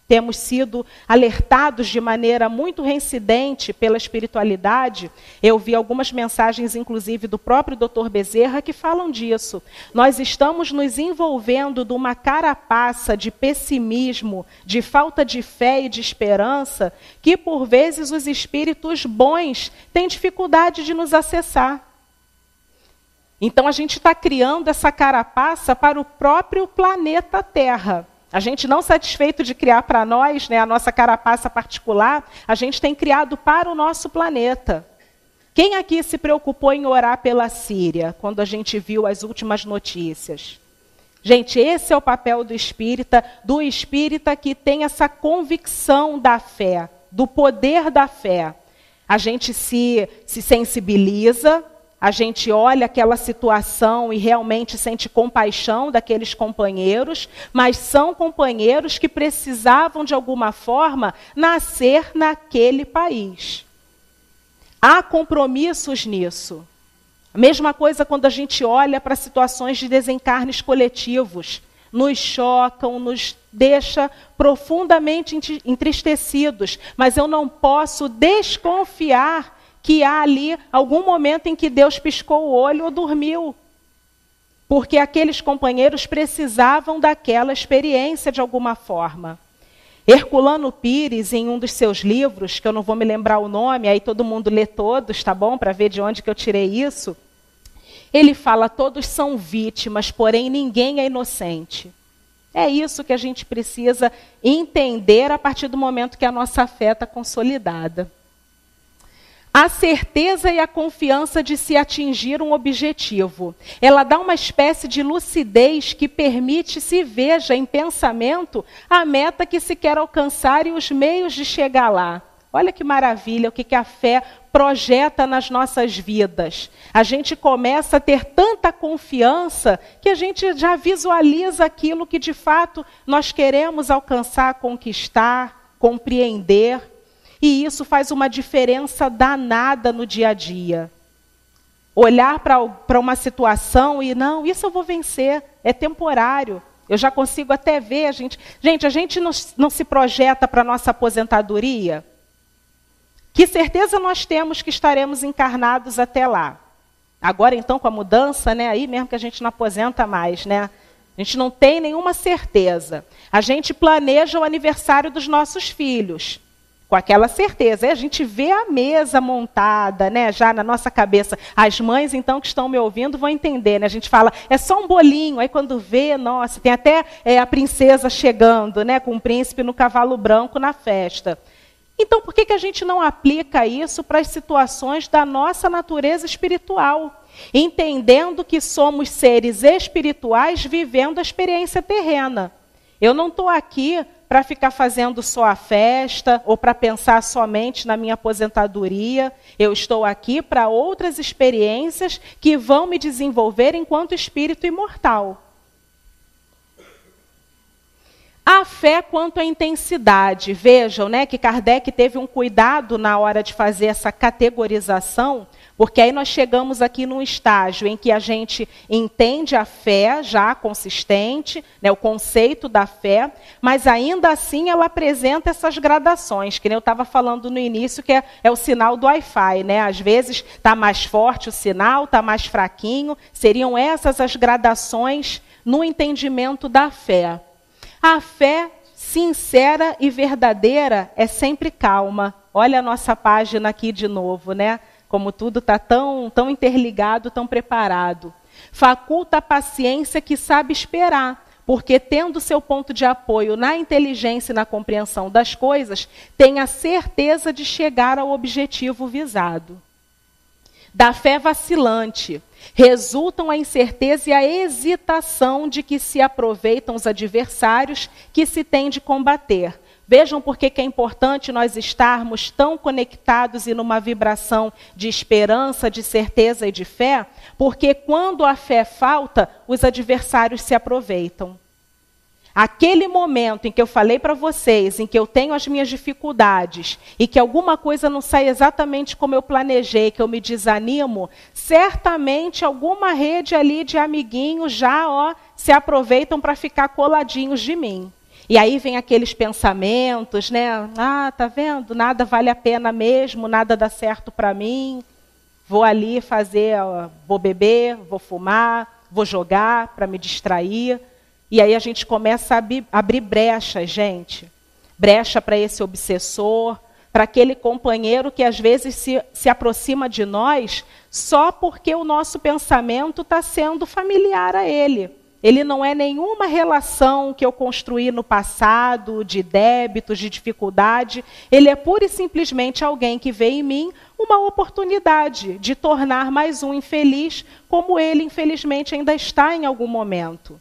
temos sido alertados de maneira muito reincidente pela espiritualidade. Eu vi algumas mensagens, inclusive, do próprio Dr. Bezerra, que falam disso. Nós estamos nos envolvendo de uma carapaça de pessimismo, de falta de fé e de esperança, que, por vezes, os espíritos bons têm dificuldade de nos acessar. Então, a gente está criando essa carapaça para o próprio planeta Terra. A gente não satisfeito de criar para nós, né, a nossa carapaça particular, a gente tem criado para o nosso planeta. Quem aqui se preocupou em orar pela Síria, quando a gente viu as últimas notícias? Gente, esse é o papel do espírita que tem essa convicção da fé, do poder da fé. A gente se sensibiliza, a gente olha aquela situação e realmente sente compaixão daqueles companheiros, mas são companheiros que precisavam, de alguma forma, nascer naquele país. Há compromissos nisso. A mesma coisa quando a gente olha para situações de desencarnes coletivos. Nos chocam, nos deixa profundamente entristecidos, mas eu não posso desconfiar que há ali algum momento em que Deus piscou o olho ou dormiu. Porque aqueles companheiros precisavam daquela experiência de alguma forma. Herculano Pires, em um dos seus livros, que eu não vou me lembrar o nome, aí todo mundo lê todos, tá bom? Para ver de onde que eu tirei isso. Ele fala, todos são vítimas, porém ninguém é inocente. É isso que a gente precisa entender a partir do momento que a nossa fé está consolidada. A certeza e a confiança de se atingir um objetivo. Ela dá uma espécie de lucidez que permite se veja em pensamento a meta que se quer alcançar e os meios de chegar lá. Olha que maravilha o que a fé projeta nas nossas vidas. A gente começa a ter tanta confiança que a gente já visualiza aquilo que de fato nós queremos alcançar, conquistar, compreender. E isso faz uma diferença danada no dia a dia. Olhar para uma situação e, não, isso eu vou vencer, é temporário. Eu já consigo até ver, a gente não se projeta para a nossa aposentadoria? Que certeza nós temos que estaremos encarnados até lá? Agora, então, com a mudança, né, aí mesmo que a gente não aposenta mais, né? A gente não tem nenhuma certeza. A gente planeja o aniversário dos nossos filhos. Com aquela certeza. Aí a gente vê a mesa montada, né, já na nossa cabeça. As mães, então, que estão me ouvindo, vão entender. Né? A gente fala, é só um bolinho. Aí quando vê, nossa, tem até a princesa chegando, né, com o príncipe no cavalo branco na festa. Então, por que a gente não aplica isso para as situações da nossa natureza espiritual? Entendendo que somos seres espirituais vivendo a experiência terrena. Eu não estou aqui para ficar fazendo só a festa ou para pensar somente na minha aposentadoria. Eu estou aqui para outras experiências que vão me desenvolver enquanto espírito imortal. A fé quanto à intensidade. Vejam, né, que Kardec teve um cuidado na hora de fazer essa categorização, porque aí nós chegamos aqui num estágio em que a gente entende a fé já consistente, né, o conceito da fé, mas ainda assim ela apresenta essas gradações, que nem eu estava falando no início, que é o sinal do Wi-Fi, né? Às vezes está mais forte o sinal, está mais fraquinho, seriam essas as gradações no entendimento da fé. A fé sincera e verdadeira é sempre calma. Olha a nossa página aqui de novo, né? Como tudo está tão interligado, tão preparado. Faculta a paciência que sabe esperar, porque tendo seu ponto de apoio na inteligência e na compreensão das coisas, tem a certeza de chegar ao objetivo visado. Da fé vacilante, resultam a incerteza e a hesitação de que se aproveitam os adversários que se tem de combater. Vejam por que é importante nós estarmos tão conectados e numa vibração de esperança, de certeza e de fé, porque quando a fé falta, os adversários se aproveitam. Aquele momento em que eu falei para vocês, em que eu tenho as minhas dificuldades e que alguma coisa não sai exatamente como eu planejei, que eu me desanimo, certamente alguma rede ali de amiguinhos já se aproveitam para ficar coladinhos de mim. E aí vem aqueles pensamentos, né? Ah, tá vendo? Nada vale a pena mesmo, nada dá certo para mim. Vou ali vou beber, vou fumar, vou jogar para me distrair. E aí a gente começa a abrir brechas, gente. Brecha para esse obsessor, para aquele companheiro que às vezes se aproxima de nós só porque o nosso pensamento está sendo familiar a ele. Ele não é nenhuma relação que eu construí no passado, de débitos, de dificuldade. Ele é pura e simplesmente alguém que vê em mim uma oportunidade de tornar mais um infeliz, como ele, infelizmente, ainda está em algum momento.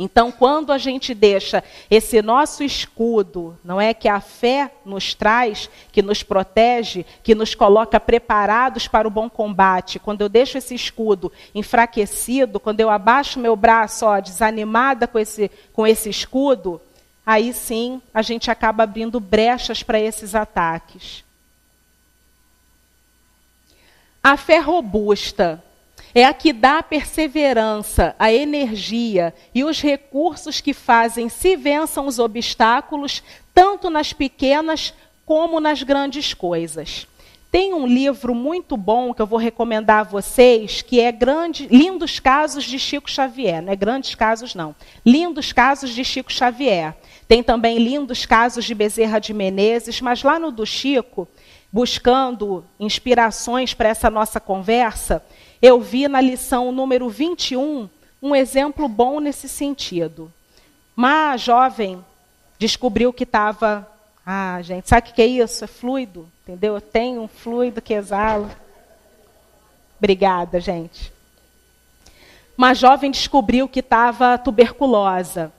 Então, quando a gente deixa esse nosso escudo, não é, que a fé nos traz, que nos protege, que nos coloca preparados para o bom combate, quando eu deixo esse escudo enfraquecido, quando eu abaixo meu braço, desanimada com esse escudo, aí sim a gente acaba abrindo brechas para esses ataques. A fé robusta é a que dá a perseverança, a energia e os recursos que fazem se vençam os obstáculos, tanto nas pequenas como nas grandes coisas. Tem um livro muito bom que eu vou recomendar a vocês, que é Lindos Casos de Chico Xavier. Não é Grandes Casos, não. Lindos Casos de Chico Xavier. Tem também Lindos Casos de Bezerra de Menezes, mas lá no do Chico, buscando inspirações para essa nossa conversa, eu vi na lição número 21 um exemplo bom nesse sentido. Uma jovem descobriu que estava... gente, sabe o que é isso? É fluido, entendeu? Eu tenho um fluido que exala. Obrigada, gente. Uma jovem descobriu que estava tuberculosa.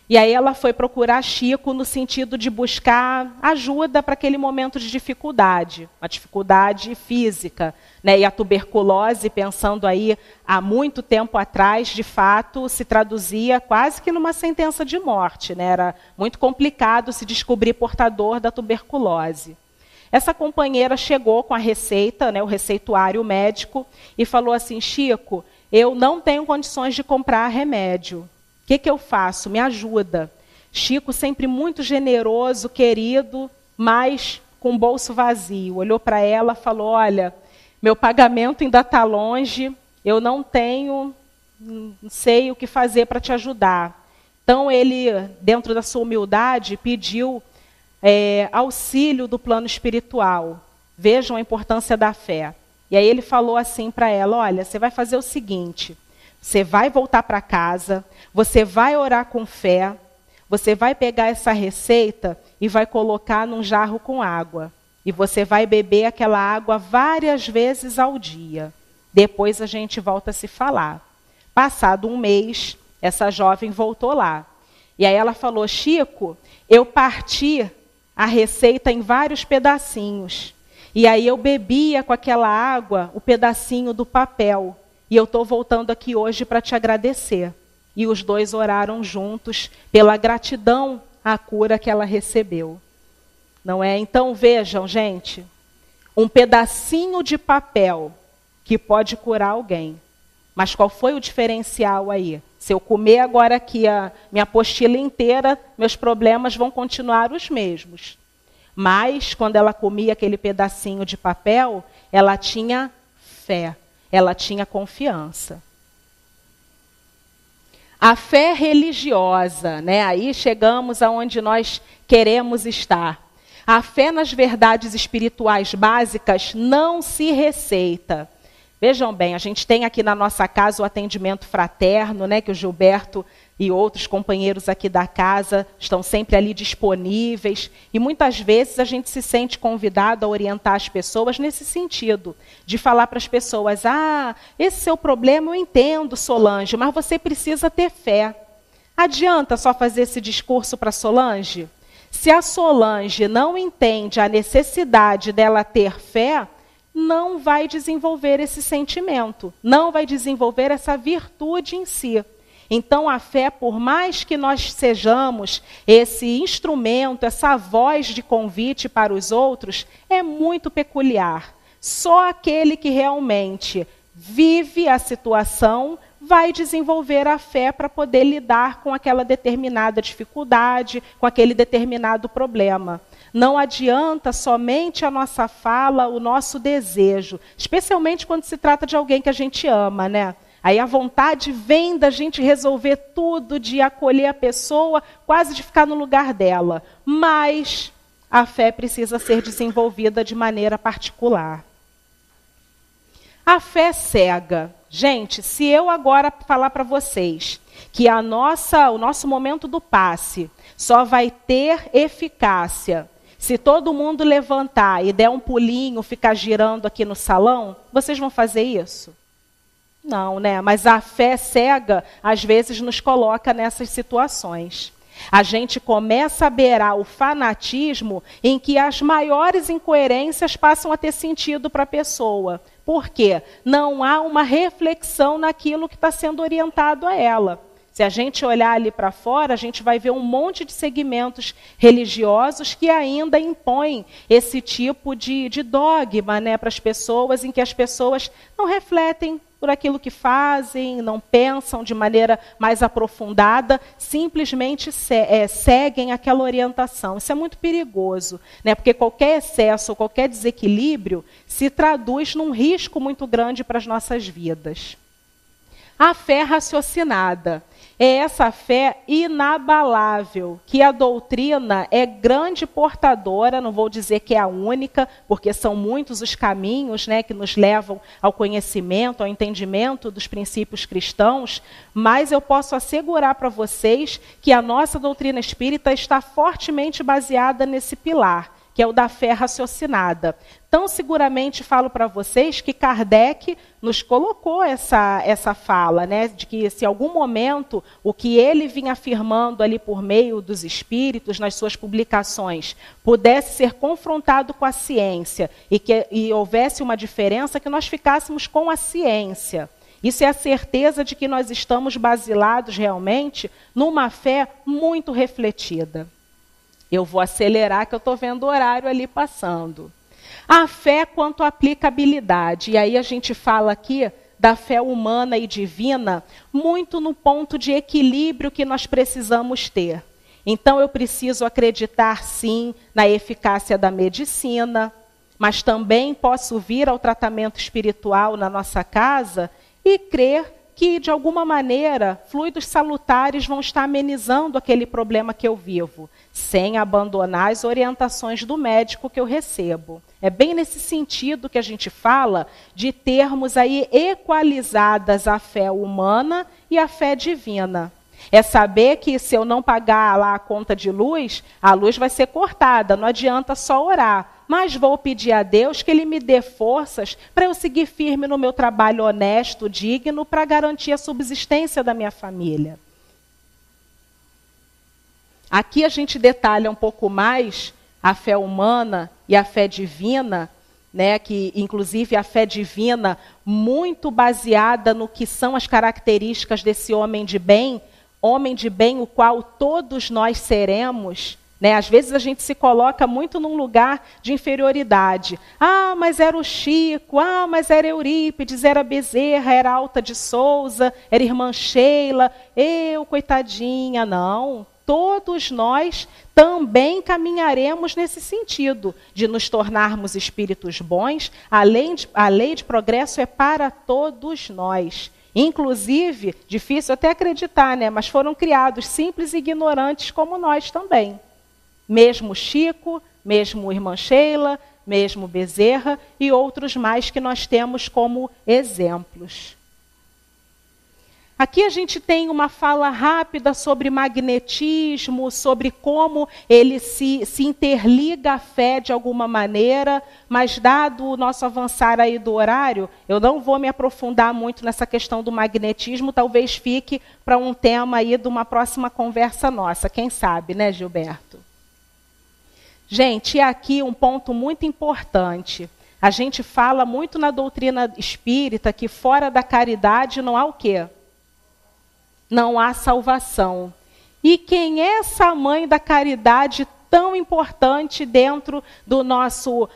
E aí ela foi procurar Chico no sentido de buscar ajuda para aquele momento de dificuldade, uma dificuldade física, né? E a tuberculose, pensando aí há muito tempo atrás, de fato, se traduzia quase que numa sentença de morte, né? Era muito complicado se descobrir portador da tuberculose. Essa companheira chegou com a receita, né, o receituário médico, e falou assim: Chico, eu não tenho condições de comprar remédio. O que eu faço? Me ajuda. Chico, sempre muito generoso, querido, mas com o bolso vazio. Olhou para ela e falou: olha, meu pagamento ainda está longe, eu não sei o que fazer para te ajudar. Então ele, dentro da sua humildade, pediu auxílio do plano espiritual. Vejam a importância da fé. E aí ele falou assim para ela: olha, você vai fazer o seguinte... Você vai voltar para casa, você vai orar com fé, você vai pegar essa receita e vai colocar num jarro com água. E você vai beber aquela água várias vezes ao dia. Depois a gente volta a se falar. Passado um mês, essa jovem voltou lá. E aí ela falou: Chico, eu parti a receita em vários pedacinhos. E aí eu bebia com aquela água o pedacinho do papel. E eu estou voltando aqui hoje para te agradecer. E os dois oraram juntos pela gratidão à cura que ela recebeu. Não é? Então vejam, gente, um pedacinho de papel que pode curar alguém. Mas qual foi o diferencial aí? Se eu comer agora aqui a minha apostila inteira, meus problemas vão continuar os mesmos. Mas quando ela comia aquele pedacinho de papel, ela tinha fé. Ela tinha confiança. A fé religiosa, né? Aí chegamos aonde nós queremos estar. A fé nas verdades espirituais básicas não se receita. Vejam bem, a gente tem aqui na nossa casa o atendimento fraterno, né, que o Gilberto e outros companheiros aqui da casa estão sempre ali disponíveis. E muitas vezes a gente se sente convidado a orientar as pessoas nesse sentido, de falar para as pessoas, esse seu problema eu entendo, Solange, mas você precisa ter fé. Adianta só fazer esse discurso para Solange? Se a Solange não entende a necessidade dela ter fé, não vai desenvolver esse sentimento, não vai desenvolver essa virtude em si. Então, a fé, por mais que nós sejamos esse instrumento, essa voz de convite para os outros, é muito peculiar. Só aquele que realmente vive a situação vai desenvolver a fé para poder lidar com aquela determinada dificuldade, com aquele determinado problema. Não adianta somente a nossa fala, o nosso desejo, especialmente quando se trata de alguém que a gente ama, né? Aí a vontade vem da gente resolver tudo, de acolher a pessoa, quase de ficar no lugar dela. Mas a fé precisa ser desenvolvida de maneira particular. A fé cega. Gente, se eu agora falar para vocês que o nosso momento do passe só vai ter eficácia se todo mundo levantar e der um pulinho, ficar girando aqui no salão, vocês vão fazer isso? Não, né? Mas a fé cega, às vezes, nos coloca nessas situações. A gente começa a beirar o fanatismo em que as maiores incoerências passam a ter sentido para a pessoa. Por quê? Não há uma reflexão naquilo que está sendo orientado a ela. Se a gente olhar ali para fora, a gente vai ver um monte de segmentos religiosos que ainda impõem esse tipo de dogma, né, para as pessoas, em que as pessoas não refletem por aquilo que fazem, não pensam de maneira mais aprofundada, simplesmente seguem aquela orientação. Isso é muito perigoso, né? Porque qualquer excesso, qualquer desequilíbrio se traduz num risco muito grande para as nossas vidas. A fé raciocinada é essa fé inabalável, que a doutrina é grande portadora, não vou dizer que é a única, porque são muitos os caminhos, né, que nos levam ao conhecimento, ao entendimento dos princípios cristãos, mas eu posso assegurar para vocês que a nossa doutrina espírita está fortemente baseada nesse pilar, que é o da fé raciocinada. Tão seguramente falo para vocês que Kardec nos colocou essa fala, né, de que se em algum momento o que ele vinha afirmando ali por meio dos espíritos, nas suas publicações, pudesse ser confrontado com a ciência e houvesse uma diferença, que nós ficássemos com a ciência. Isso é a certeza de que nós estamos basilados realmente numa fé muito refletida. Eu vou acelerar, que eu estou vendo o horário ali passando. A fé quanto à aplicabilidade. E aí a gente fala aqui da fé humana e divina, muito no ponto de equilíbrio que nós precisamos ter. Então eu preciso acreditar, sim, na eficácia da medicina, mas também posso vir ao tratamento espiritual na nossa casa e crer que, de alguma maneira, fluidos salutares vão estar amenizando aquele problema que eu vivo, sem abandonar as orientações do médico que eu recebo. É bem nesse sentido que a gente fala de termos aí equalizadas a fé humana e a fé divina. É saber que se eu não pagar lá a conta de luz, a luz vai ser cortada, não adianta só orar. Mas vou pedir a Deus que Ele me dê forças para eu seguir firme no meu trabalho honesto, digno, para garantir a subsistência da minha família. Aqui a gente detalha um pouco mais a fé humana e a fé divina, né, que inclusive a fé divina muito baseada no que são as características desse homem de bem o qual todos nós seremos. Né? Às vezes a gente se coloca muito num lugar de inferioridade. Mas era o Chico, mas era Eurípides, era Bezerra, era Alta de Souza, era Irmã Sheila, eu, coitadinha. Não, todos nós também caminharemos nesse sentido, de nos tornarmos espíritos bons. A lei de progresso é para todos nós. Inclusive, difícil até acreditar, né? Mas foram criados simples e ignorantes como nós também. Mesmo Chico, mesmo Irmã Sheila, mesmo Bezerra, e outros mais que nós temos como exemplos. Aqui a gente tem uma fala rápida sobre magnetismo, sobre como ele se interliga à fé de alguma maneira, mas dado o nosso avançar aí do horário, eu não vou me aprofundar muito nessa questão do magnetismo, talvez fique para um tema aí de uma próxima conversa nossa, quem sabe, né, Gilberto? Gente, e aqui um ponto muito importante. A gente fala muito na doutrina espírita que fora da caridade não há o quê? Não há salvação. E quem é essa mãe da caridade tão importante dentro do nosso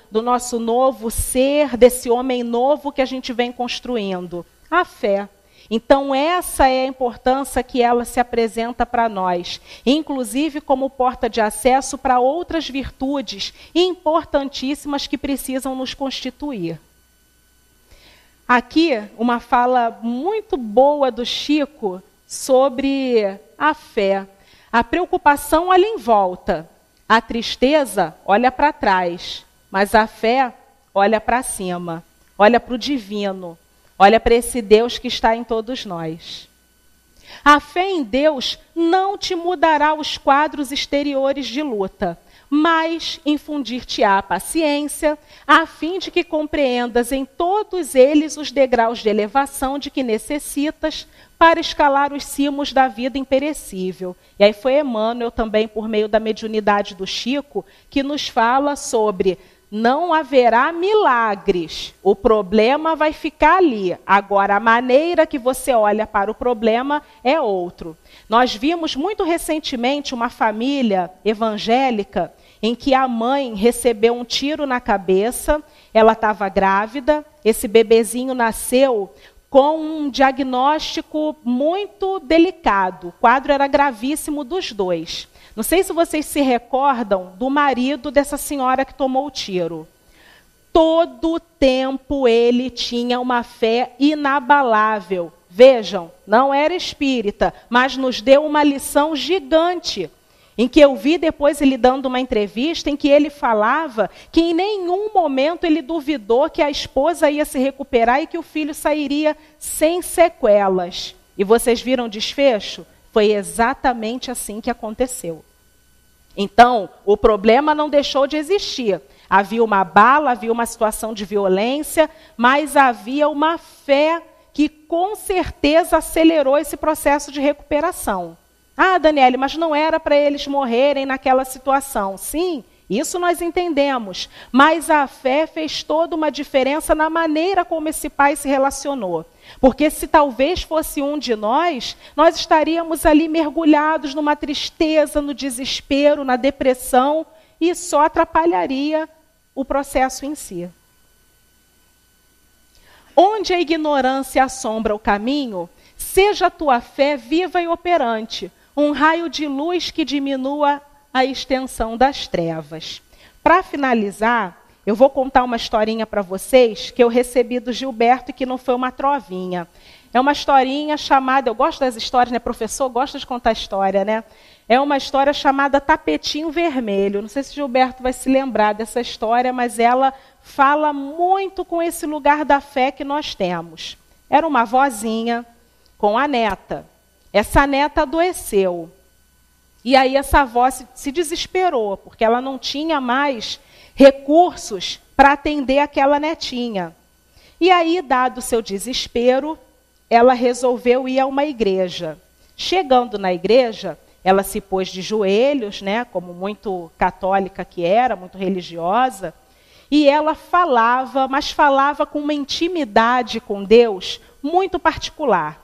novo ser, desse homem novo que a gente vem construindo? A fé. Então essa é a importância que ela se apresenta para nós, inclusive como porta de acesso para outras virtudes importantíssimas que precisam nos constituir. Aqui, uma fala muito boa do Chico sobre a fé. A preocupação olha em volta, a tristeza olha para trás, mas a fé olha para cima, olha para o divino, olha para esse Deus que está em todos nós. A fé em Deus não te mudará os quadros exteriores de luta, mas infundir-te-á paciência, a fim de que compreendas em todos eles os degraus de elevação de que necessitas para escalar os cimos da vida imperecível. E aí foi Emmanuel também, por meio da mediunidade do Chico, que nos fala sobre não haverá milagres, o problema vai ficar ali. Agora, a maneira que você olha para o problema é outro. Nós vimos muito recentemente uma família evangélica em que a mãe recebeu um tiro na cabeça, ela estava grávida, esse bebezinho nasceu com um diagnóstico muito delicado. O quadro era gravíssimo dos dois. Não sei se vocês se recordam do marido dessa senhora que tomou o tiro. Todo tempo ele tinha uma fé inabalável. Vejam, não era espírita, mas nos deu uma lição gigante. Em que eu vi depois ele dando uma entrevista em que ele falava que em nenhum momento ele duvidou que a esposa ia se recuperar e que o filho sairia sem sequelas. E vocês viram o desfecho? Foi exatamente assim que aconteceu. Então, o problema não deixou de existir. Havia uma bala, havia uma situação de violência, mas havia uma fé que com certeza acelerou esse processo de recuperação. Ah, Daniele, mas não era para eles morrerem naquela situação. Sim, isso nós entendemos. Mas a fé fez toda uma diferença na maneira como esse pai se relacionou. Porque se talvez fosse um de nós, nós estaríamos ali mergulhados numa tristeza, no desespero, na depressão, e só atrapalharia o processo em si. Onde a ignorância assombra o caminho, seja a tua fé viva e operante, um raio de luz que diminua a extensão das trevas. Para finalizar, eu vou contar uma historinha para vocês que eu recebi do Gilberto e que não foi uma trovinha. É uma historinha chamada, eu gosto das histórias, né? Professor gosta de contar história, né? É uma história chamada Tapetinho Vermelho. Não sei se o Gilberto vai se lembrar dessa história, mas ela fala muito com esse lugar da fé que nós temos. Era uma vozinha com a neta. Essa neta adoeceu. E aí essa avó se desesperou, porque ela não tinha mais recursos para atender aquela netinha. E aí, dado o seu desespero, ela resolveu ir a uma igreja. Chegando na igreja, ela se pôs de joelhos, né, como muito católica que era, muito religiosa, e ela falava, mas falava com uma intimidade com Deus muito particular.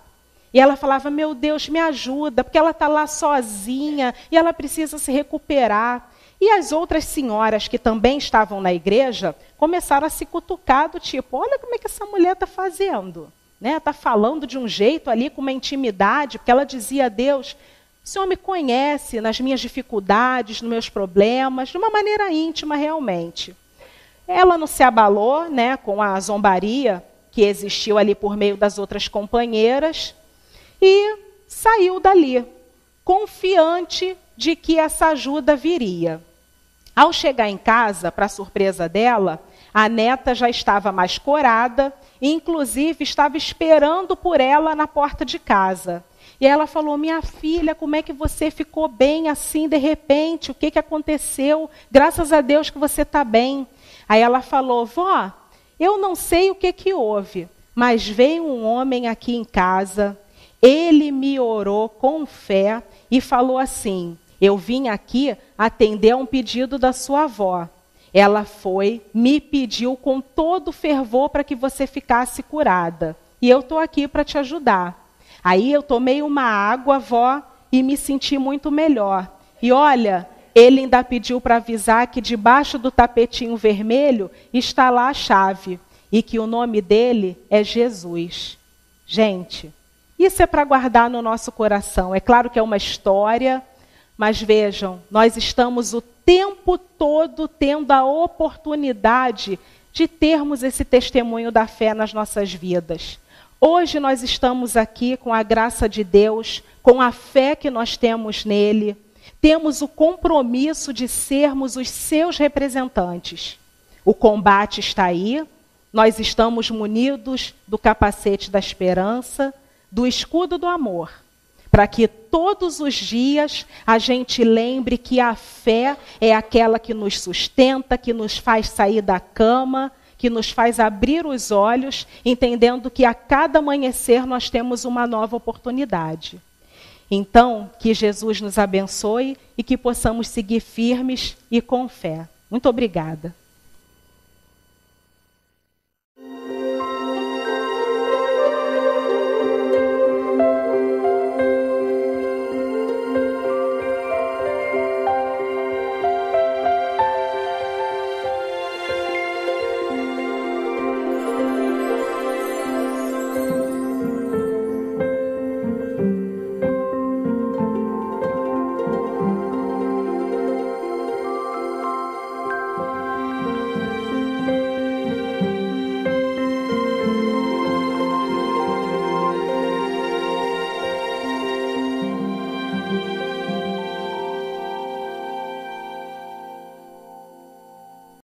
E ela falava, meu Deus, me ajuda, porque ela está lá sozinha e ela precisa se recuperar. E as outras senhoras que também estavam na igreja começaram a se cutucar do tipo, olha como é que essa mulher está fazendo. Está falando de um jeito ali com uma intimidade, porque ela dizia a Deus, o Senhor me conhece nas minhas dificuldades, nos meus problemas, de uma maneira íntima realmente. Ela não se abalou, com a zombaria que existiu ali por meio das outras companheiras, e saiu dali, confiante de que essa ajuda viria. Ao chegar em casa, para surpresa dela, a neta já estava mais corada e, inclusive, estava esperando por ela na porta de casa. E ela falou: minha filha, como é que você ficou bem assim de repente? O que aconteceu? Graças a Deus que você está bem. Aí ela falou: vó, eu não sei o que houve, mas veio um homem aqui em casa, ele me orou com fé e falou assim: eu vim aqui atender a um pedido da sua avó. Ela foi, me pediu com todo fervor para que você ficasse curada. E eu estou aqui para te ajudar. Aí eu tomei uma água, vó, e me senti muito melhor. E olha, ele ainda pediu para avisar que debaixo do tapetinho vermelho está lá a chave. E que o nome dele é Jesus. Gente, isso é para guardar no nosso coração. É claro que é uma história, mas vejam, nós estamos o tempo todo tendo a oportunidade de termos esse testemunho da fé nas nossas vidas. Hoje nós estamos aqui com a graça de Deus, com a fé que nós temos nele, temos o compromisso de sermos os seus representantes. O combate está aí, nós estamos munidos do capacete da esperança, do escudo do amor, para que todos os dias a gente lembre que a fé é aquela que nos sustenta, que nos faz sair da cama, que nos faz abrir os olhos, entendendo que a cada amanhecer nós temos uma nova oportunidade. Então, que Jesus nos abençoe e que possamos seguir firmes e com fé. Muito obrigada.